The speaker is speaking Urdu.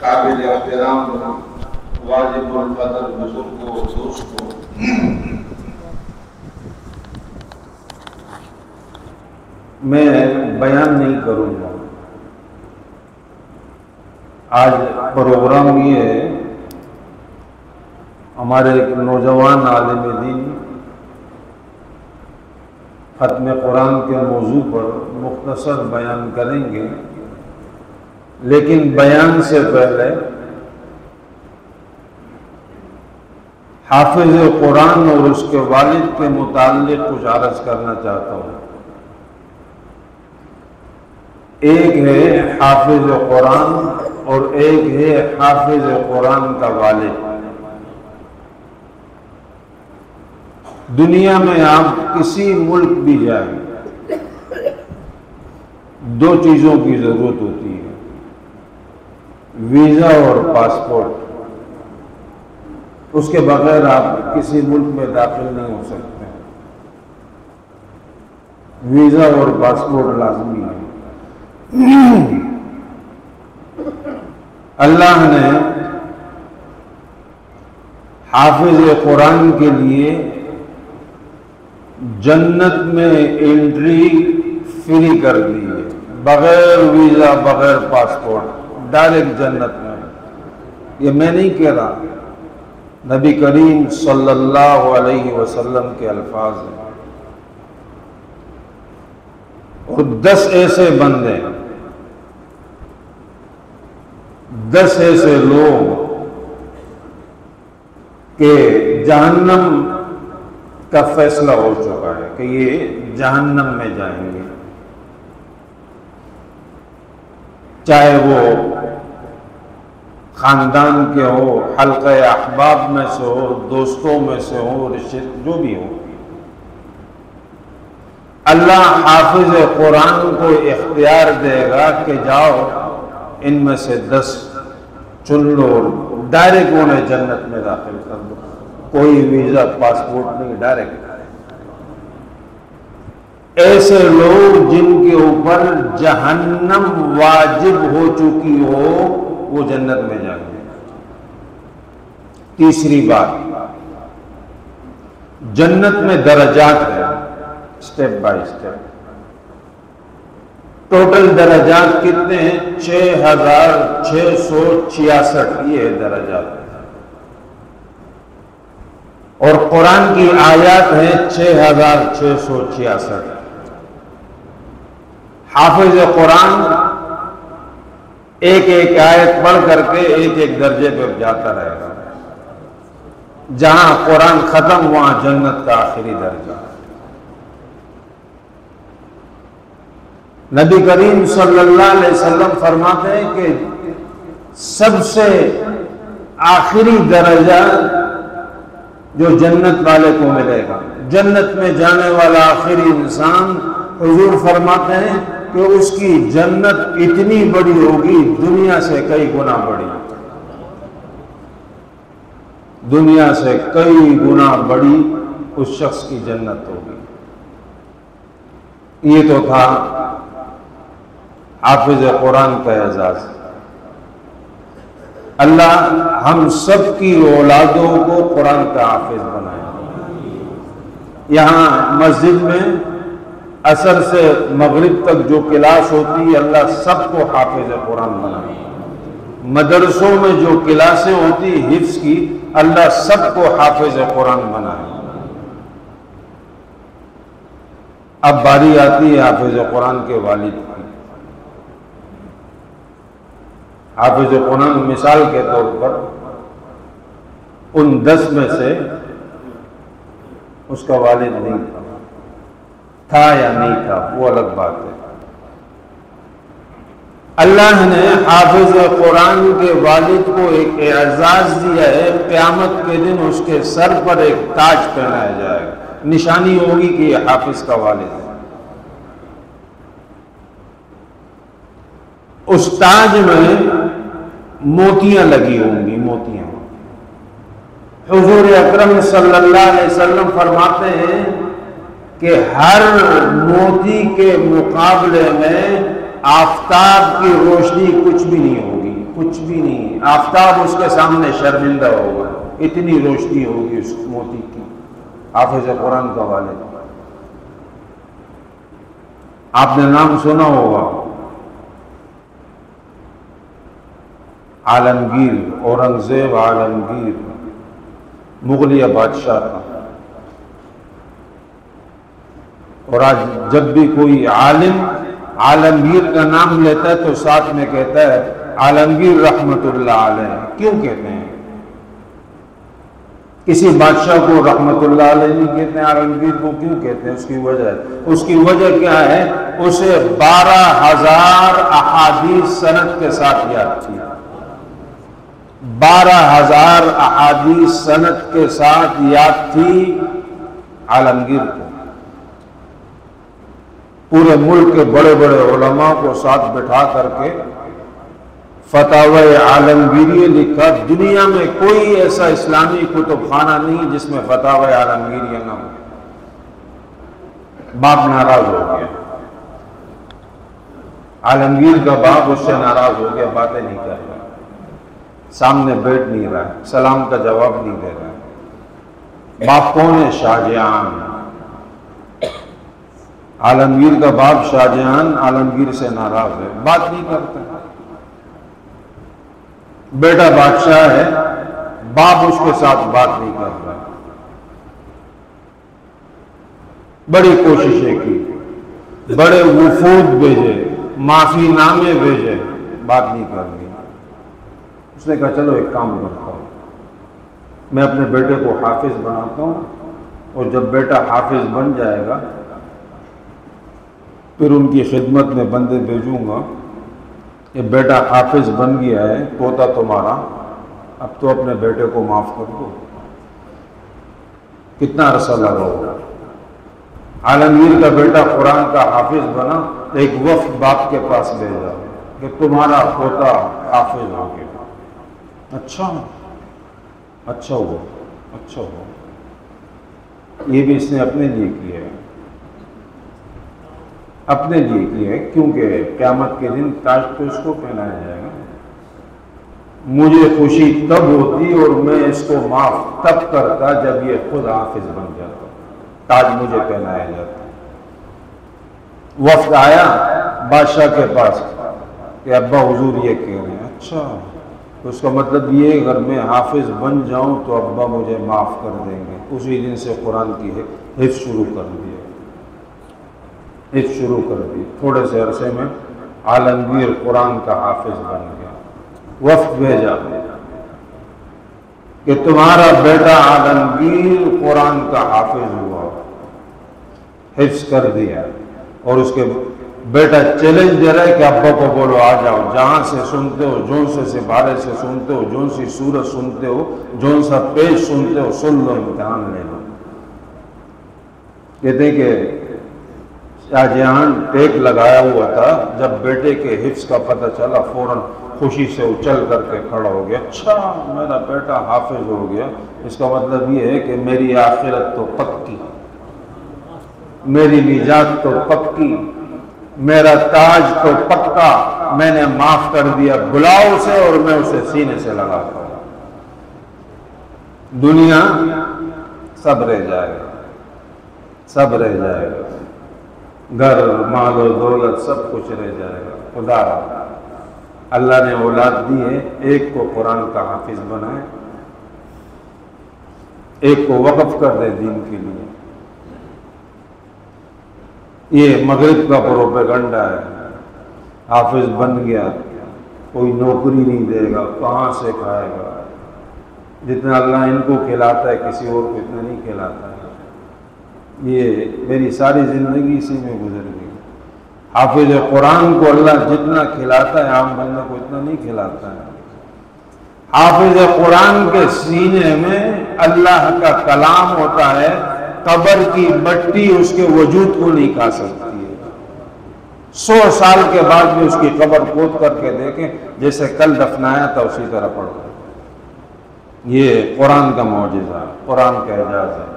قابل احترام واجب القدر بزرگوں دوستوں، میں بیان نہیں کروں گا۔ آج پروگرام یہ ہے، ہمارے ایک نوجوان عالم دین ختم قرآن کے موضوع پر مختصر بیان کریں گے، لیکن بیان سے پہلے حافظ قرآن اور اس کے والد کے متعلق کچھ عرض کرنا چاہتا ہوں۔ ایک ہے حافظ قرآن اور ایک ہے حافظ قرآن کا والد۔ دنیا میں آپ کسی ملک بھی جائیں، دو چیزوں کی ضرورت ہوتی ہے، ویزا اور پاسپورٹ۔ اس کے بغیر آپ کسی ملک میں داخل نہیں ہو سکتے، ویزا اور پاسپورٹ لازمی ہے۔ اللہ نے حافظ قرآن کے لیے جنت میں انٹری فری کر دی ہے، بغیر ویزا بغیر پاسپورٹ، ڈائریکٹ جنت میں۔ یہ میں نہیں کہہ رہا، نبی کریم صلی اللہ علیہ وسلم کے الفاظ ہیں۔ اور 10 ایسے بندے، 10 ایسے لوگ کہ جہنم کا فیصلہ ہو چکا ہے کہ یہ جہنم میں جائیں گے، چاہے وہ خاندان کے ہو، حلقہ احباب میں سے ہو، دوستوں میں سے ہو، رشتے جو بھی ہو۔ اللہ حافظ قرآن کو اختیار دے گا کہ جاؤ ان میں سے 10 چن لو اور ڈائریکٹ انہیں جنت میں داخل کر دو، کوئی ویزا پاسپورٹ نہیں، ڈائریکٹ۔ ایسے لوگ جن کے اوپر جہنم واجب ہو چکی ہو وہ جنت میں جائیں گے۔ تیسری بات، جنت میں درجات ہیں، سٹیپ بائی سٹیپ۔ ٹوٹل درجات کتنے ہیں؟ 6666 یہ درجات ہیں، اور قرآن کی آیات ہیں 6666۔ حافظ قرآن ایک ایک آیت پڑھ کر کے ایک ایک درجے پہ جاتا رہے گا، جہاں قرآن ختم وہاں جنت کا آخری درجہ۔ نبی کریم صلی اللہ علیہ وسلم فرماتے ہیں کہ سب سے آخری درجہ جو جنت والے کو ملے گا، جنت میں جانے والا آخری انسان، حضور فرماتے ہیں کہ اس کی جنت اتنی بڑی ہوگی، دنیا سے کئی گنا بڑی، دنیا سے کئی گنا بڑی اس شخص کی جنت ہوگی۔ یہ تو تھا حافظ قرآن کا اعزاز۔ اللہ ہم سب کی اولادوں کو قرآن کا حافظ بنائے۔ یہاں مسجد میں عصر سے مغرب تک جو کلاس ہوتی ہے، اللہ سب کو حافظ قرآن بنائے۔ مدرسوں میں جو کلاسیں ہوتی حفظ کی، اللہ سب کو حافظ قرآن بنائے۔ اب باری آتی ہے حافظ قرآن کے والد کی۔ حافظ قرآن مثال کے طور پر ان 10 میں سے اس کا والد نہیں تھا یا نہیں تھا، وہ الگ بات ہے۔ اللہ نے حافظ قرآن کے والد کو ایک اعزاز دیا ہے، قیامت کے دن اس کے سر پر ایک تاج پہنایا جائے گا، نشانی ہوگی کہ یہ حافظ کا والد ہے۔ اس تاج میں موتیاں لگی ہوں گی، موتیاں۔ حضور اکرم صلی اللہ علیہ وسلم فرماتے ہیں کہ ہر موتی کے مقابلے میں آفتاب کی روشنی کچھ بھی نہیں ہوگی، کچھ بھی نہیں، آفتاب اس کے سامنے شرمندہ ہوگا، اتنی روشنی ہوگی اس موتی کی۔ حافظ قرآن کا والد، آپ نے نام سنا ہوگا، عالمگیر، اورنگزیب عالمگیر، مغلیہ بادشاہ تھا۔ اور آج جب بھی کوئی عالم عالمگیر کا نام لیتا ہے تو ساتھ میں کہتا ہے عالمگیر رحمت اللہ علیہ۔ کیوں کہتے ہیں؟ کسی بادشاہ کو رحمت اللہ علیہ نہیں کہتے ہیں، عالمگیر کو کیوں کہتے ہیں؟ اس کی وجہ ہے، اس کی وجہ کیا ہے؟ اسے 12,000 احادیث سند کے ساتھ یاد تھی، 12,000 احادیث سند کے ساتھ یاد تھی عالمگیر کو۔ پورے ملک کے بڑے بڑے علماء کو ساتھ بٹھا کر کے فتاوی عالمگیریہ لکھا۔ دنیا میں کوئی ایسا اسلامی کتب خانہ نہیں جس میں فتاوی عالمگیریہ نہ ہو۔ باپ ناراض ہو گیا، عالمگیر کا باپ اس سے ناراض ہو گیا، باتیں نہیں کر رہا، سامنے بیٹھ نہیں رہا، سلام کا جواب نہیں دے رہا۔ باپ کون ہے؟ شاہ جہان۔ عالمگیر کا باپ شاہ جہان عالمگیر سے ناراض ہے، بات نہیں کرتا۔ بیٹا بادشاہ ہے، باپ اس کے ساتھ بات نہیں کر رہا۔ بڑی کوششیں کی، بڑے وفود بھیجے، معافی نامے بھیجے، بات نہیں کر رہی۔ اس نے کہا چلو ایک کام کرتا ہوں، میں اپنے بیٹے کو حافظ بناتا ہوں، اور جب بیٹا حافظ بن جائے گا پھر ان کی خدمت میں بندے بھیجوں گا، یہ بیٹا حافظ بن گیا ہے، پوتا تمہارا، اب تو اپنے بیٹے کو معاف کر دو۔ کتنا عرصہ لگا ہوگا؟ عالمگیر کا بیٹا قرآن کا حافظ بنا، ایک وفد باپ کے پاس بھیجا کہ تمہارا پوتا حافظ ہو گیا۔ اچھا اچھا ہوا، اچھا ہوا۔ یہ بھی اس نے اپنے لیے کیا ہے، اپنے لیے کی ہے، کیونکہ قیامت کے دن تاج تو اس کو پہنایا جائے گا۔ مجھے خوشی تب ہوتی اور میں اس کو معاف تب کرتا جب یہ خود حافظ بن جاتا، تاج مجھے پہنایا جاتا۔ وفد آیا بادشاہ کے پاس کہ ابا حضور یہ کہہ رہے ہیں۔ اچھا، تو اس کا مطلب یہ اگر میں حافظ بن جاؤں تو ابا مجھے معاف کر دیں گے۔ اسی دن سے قرآن کی حفظ شروع کر دیا، حفظ شروع کر دی۔ تھوڑے سے عرصے میں عالمگیر قرآن کا حافظ بن گیا۔ وفد بھیجا کہ تمہارا بیٹا عالمگیر قرآن کا حافظ ہوا، حفظ کر دیا۔ اور اس کے بیٹا چیلنج دے رہا ہے کہ ابا کو بولو آ جاؤ، جہاں سے سنتے ہو، جون سے سپارے سے سنتے ہو، جون سی سورت سنتے ہو، جون سا پیج سنتے ہو، سن لو، امتحان لے لو۔ کہتے ہیں کہ شاہ جہان ٹیک لگایا ہوا تھا، جب بیٹے کے حفظ کا پتہ چلا فوراً خوشی سے اچھل کر کے کھڑا ہو گیا۔ اچھا، میرا بیٹا حافظ ہو گیا، اس کا مطلب یہ ہے کہ میری آخرت تو پکی، میری نجات تو پکی، میرا تاج تو پکا، میں نے معاف کر دیا، بلاؤ اسے اور میں اسے سینے سے لگاتا ہوں۔ دنیا سب رہ جائے گا، سب رہ جائے گا، گھر، مال و دولت سب کچھ رہ جائے گا۔ خدا اللہ نے اولاد دی ہے، ایک کو قرآن کا حافظ بنائے، ایک کو وقف کر دے دین کے لیے۔ یہ مغرب کا پروپیگنڈا ہے، حافظ بن گیا کوئی نوکری نہیں دے گا، کہاں سے کھائے گا؟ جتنا اللہ ان کو کھلاتا ہے کسی اور کو اتنا نہیں کھلاتا ہے۔ یہ میری ساری زندگی اسی میں گزر گئی۔ حافظ قرآن کو اللہ جتنا کھلاتا ہے عام بندہ کو اتنا نہیں کھلاتا ہے۔ حافظ قرآن کے سینے میں اللہ کا کلام ہوتا ہے، قبر کی مٹی اس کے وجود کو نہیں کھا سکتی ہے۔ 100 سال کے بعد بھی اس کی قبر کھود کر کے دیکھیں، جیسے کل دفنایا تھا اسی طرح پڑ گئے۔ یہ قرآن کا معجزہ، قرآن کا اعجاز ہے۔